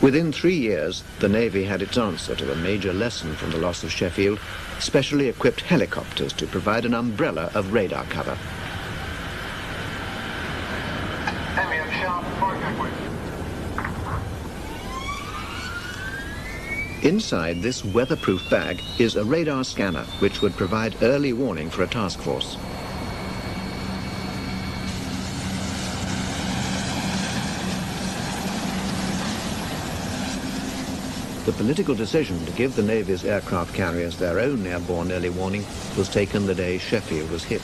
Within 3 years, the Navy had its answer to a major lesson from the loss of Sheffield, specially equipped helicopters to provide an umbrella of radar cover. Inside this weatherproof bag is a radar scanner which would provide early warning for a task force. The political decision to give the Navy's aircraft carriers their own airborne early warning was taken the day Sheffield was hit.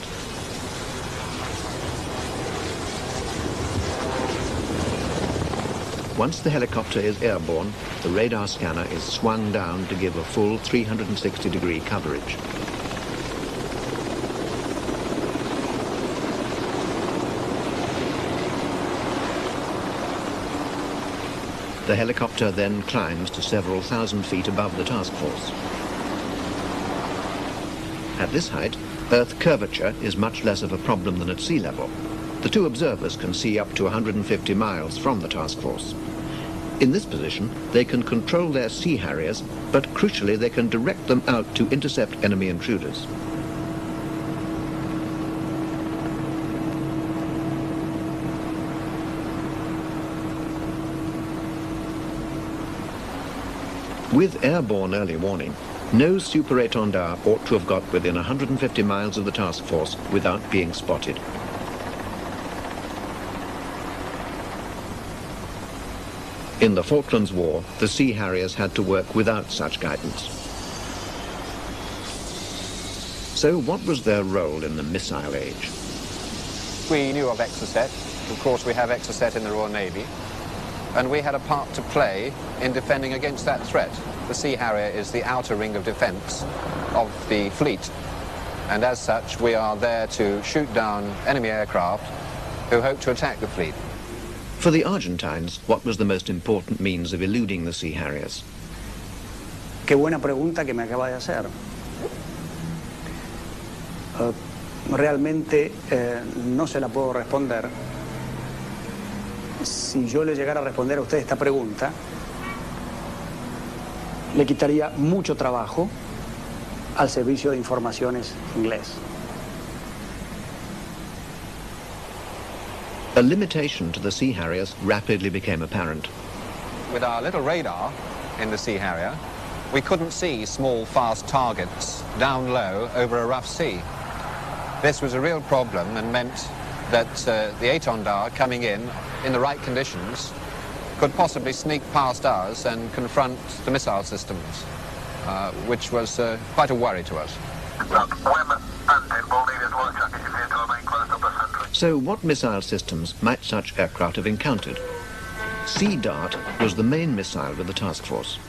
Once the helicopter is airborne, the radar scanner is swung down to give a full 360-degree coverage. The helicopter then climbs to several thousand feet above the task force. At this height, Earth curvature is much less of a problem than at sea level. The two observers can see up to 150 miles from the task force. In this position, they can control their Sea Harriers, but crucially they can direct them out to intercept enemy intruders. With airborne early warning, no super étendard ought to have got within 150 miles of the task force without being spotted. In the Falklands War, the Sea Harriers had to work without such guidance. So what was their role in the missile age? We knew of Exocet. Of course, we have Exocet in the Royal Navy. And we had a part to play in defending against that threat. The Sea Harrier is the outer ring of defense of the fleet. And as such, we are there to shoot down enemy aircraft who hope to attack the fleet. For the Argentines, what was the most important means of eluding the Sea Harriers? Qué buena pregunta que me acaba de hacer. Realmente no se la puedo responder. Si yo le llegara a responder a usted esta pregunta, le quitaría mucho trabajo al servicio de informaciones inglés. A limitation to the Sea Harriers rapidly became apparent. With our little radar in the Sea Harrier, we couldn't see small, fast targets down low over a rough sea. This was a real problem and meant that the étendard coming in the right conditions could possibly sneak past us and confront the missile systems, which was quite a worry to us. So what missile systems might such aircraft have encountered? Sea Dart was the main missile with the task force.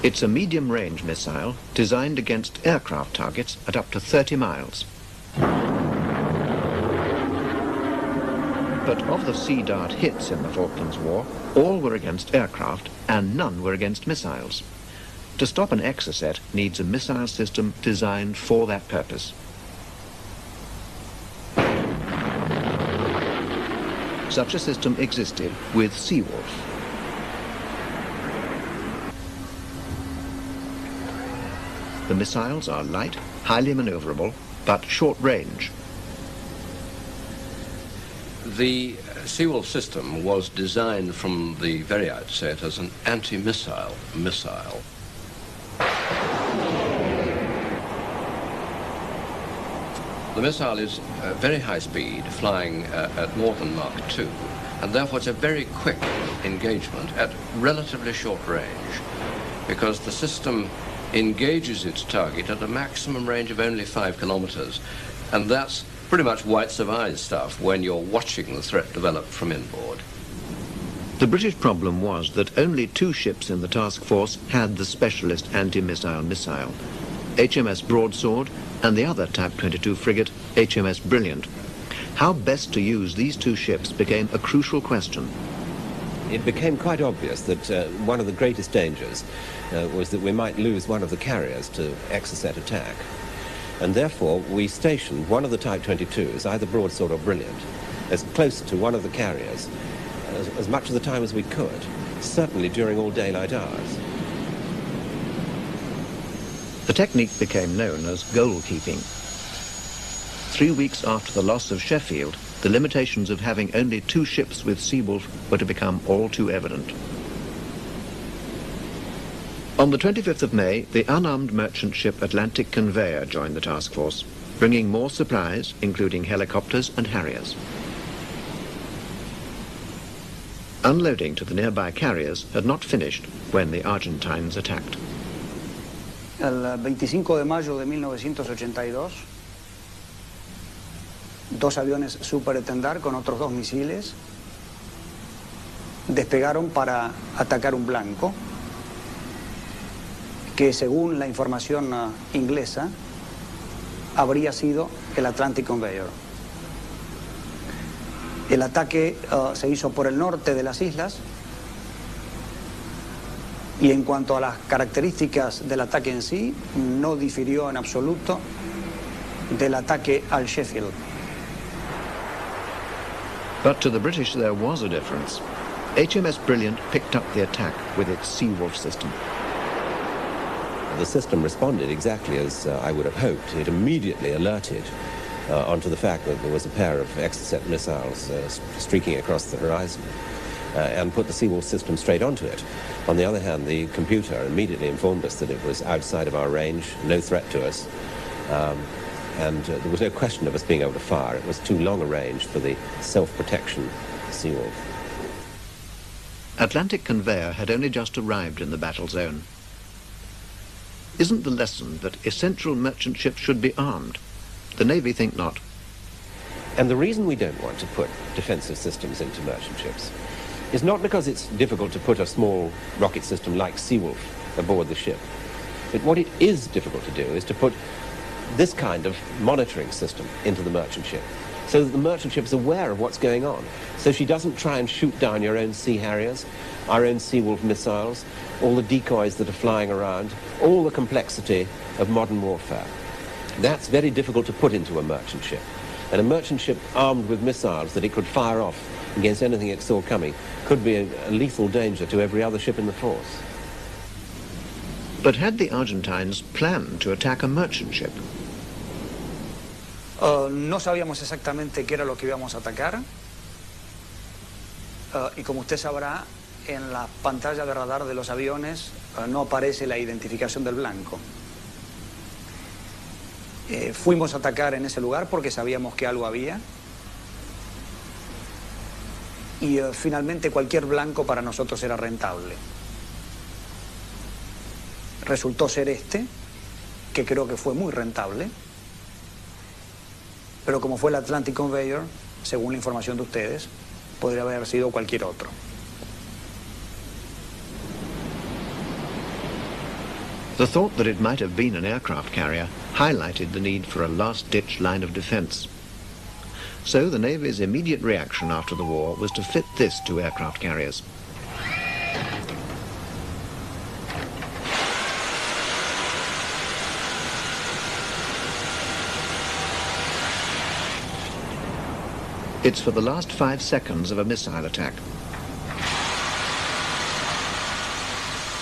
It's a medium-range missile designed against aircraft targets at up to 30 miles. But of the Sea Dart hits in the Falklands War, all were against aircraft and none were against missiles. To stop an Exocet needs a missile system designed for that purpose. Such a system existed with Seawolf. The missiles are light, highly maneuverable, but short range. The Seawolf system was designed from the very outset as an anti-missile missile. The missile is very high speed, flying at more than Mach 2, and therefore it's a very quick engagement at relatively short range, because the system engages its target at a maximum range of only 5 kilometers, and that's pretty much white survive stuff when you're watching the threat develop from inboard. The British problem was that only 2 ships in the task force had the specialist anti-missile missile, HMS Broadsword and the other Type 22 frigate, HMS Brilliant. How best to use these 2 ships became a crucial question. it became quite obvious that one of the greatest dangers was that we might lose one of the carriers to Exocet attack. And therefore, we stationed one of the Type 22s, either broadsword or brilliant, as close to one of the carriers as much of the time as we could, certainly during all daylight hours. The technique became known as goal-keeping. 3 weeks after the loss of Sheffield, the limitations of having only 2 ships with Seawolf were to become all too evident. On the 25th of May, the unarmed merchant ship Atlantic Conveyor joined the task force, bringing more supplies, including helicopters and Harriers. Unloading to the nearby carriers had not finished when the Argentines attacked. El 25 de mayo de 1982, 2 aviones Super Tendar con otros 2 misiles despegaron para atacar un blanco que, según la información inglesa, habría sido el Atlantic Conveyor. El ataque se hizo por el norte de las islas y en cuanto a las características del ataque en sí, no difirió en absoluto del ataque al Sheffield. But to the British there was a difference. HMS Brilliant picked up the attack with its Seawolf system. The system responded exactly as I would have hoped. It immediately alerted onto the fact that there was a pair of Exocet missiles streaking across the horizon and put the Seawolf system straight onto it. On the other hand, the computer immediately informed us that it was outside of our range, no threat to us, and there was no question of us being able to fire. It was too long a range for the self-protection Seawolf. Atlantic Conveyor had only just arrived in the battle zone. Isn't the lesson that essential merchant ships should be armed? The Navy think not. And the reason we don't want to put defensive systems into merchant ships is not because it's difficult to put a small rocket system like Seawolf aboard the ship. But what it is difficult to do is to put this kind of monitoring system into the merchant ship so that the merchant ship is aware of what's going on. So she doesn't try and shoot down your own Sea Harriers, our own Seawolf missiles, all the decoys that are flying around, all the complexity of modern warfare. That's very difficult to put into a merchant ship. And a merchant ship armed with missiles that it could fire off against anything it saw coming could be a lethal danger to every other ship in the force. But had the Argentines planned to attack a merchant ship? No sabíamos exactamente qué era lo que íbamos a atacar. Y como usted sabrá, en la pantalla de radar de los aviones no aparece la identificación del blanco. Fuimos a atacar en ese lugar porque sabíamos que algo había. Y finalmente cualquier blanco para nosotros era rentable. Resultó ser este, que creo que fue muy rentable. Pero como fue el Atlantic Conveyor, según la información de ustedes, podría haber sido cualquier otro. The thought that it might have been an aircraft carrier highlighted the need for a last-ditch line of defense. So the Navy's immediate reaction after the war was to fit this to aircraft carriers. It's for the last 5 seconds of a missile attack.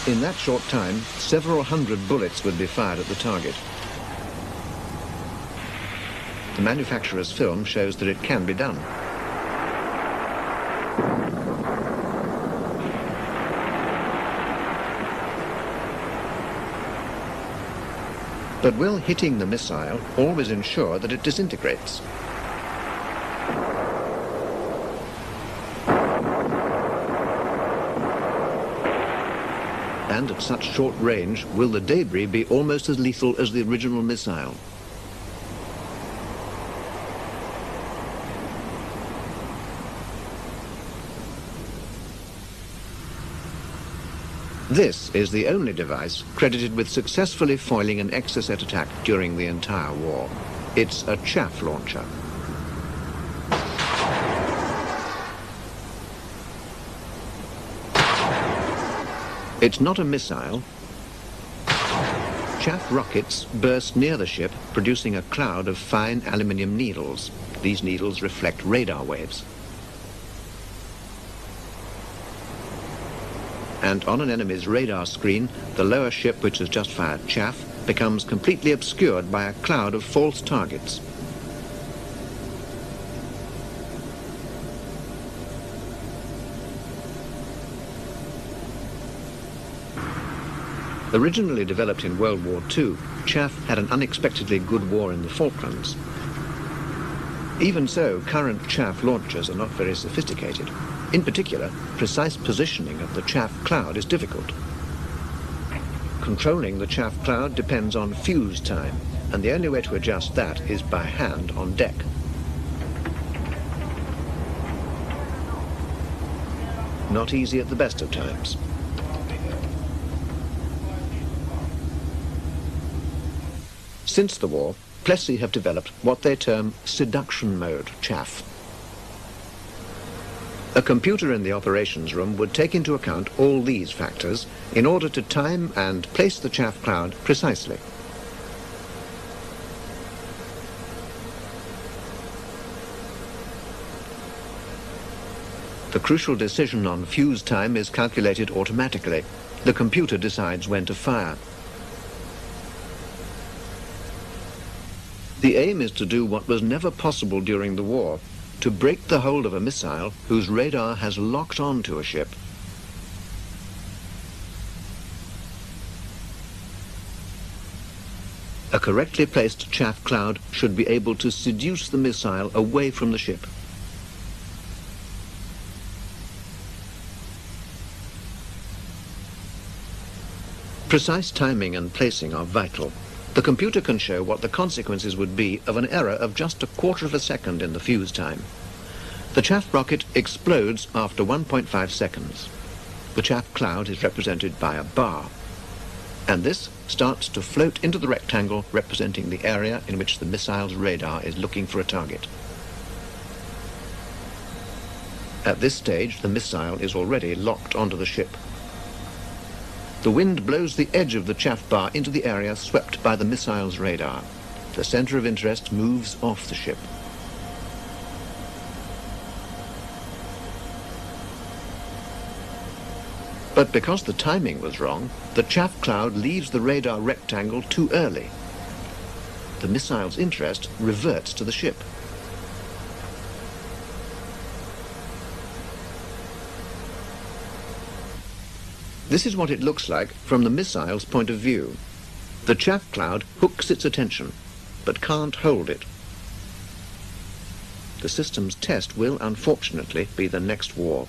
In that short time, several hundred bullets would be fired at the target. The manufacturer's film shows that it can be done. But will hitting the missile always ensure that it disintegrates? And at such short range, will the debris be almost as lethal as the original missile? This is the only device credited with successfully foiling an Exocet attack during the entire war. It's a chaff launcher. It's not a missile. Chaff rockets burst near the ship, producing a cloud of fine aluminium needles. These needles reflect radar waves. And on an enemy's radar screen, the lower ship, which has just fired chaff, becomes completely obscured by a cloud of false targets. Originally developed in World War II, chaff had an unexpectedly good war in the Falklands. Even so, current chaff launchers are not very sophisticated. In particular, precise positioning of the chaff cloud is difficult. Controlling the chaff cloud depends on fuse time, and the only way to adjust that is by hand on deck. Not easy at the best of times. Since the war, Plessy have developed what they term seduction mode chaff. A computer in the operations room would take into account all these factors in order to time and place the chaff cloud precisely. The crucial decision on fuse time is calculated automatically. The computer decides when to fire. The aim is to do what was never possible during the war, to break the hold of a missile whose radar has locked on to a ship. A correctly placed chaff cloud should be able to seduce the missile away from the ship. Precise timing and placing are vital. The computer can show what the consequences would be of an error of just a quarter of a second in the fuse time. The chaff rocket explodes after 1.5 seconds. The chaff cloud is represented by a bar, and this starts to float into the rectangle representing the area in which the missile's radar is looking for a target. At this stage, the missile is already locked onto the ship. The wind blows the edge of the chaff bar into the area swept by the missile's radar. The center of interest moves off the ship. But because the timing was wrong, the chaff cloud leaves the radar rectangle too early. The missile's interest reverts to the ship. This is what it looks like from the missile's point of view. The chaff cloud hooks its attention, but can't hold it. The system's test will, unfortunately, be the next war.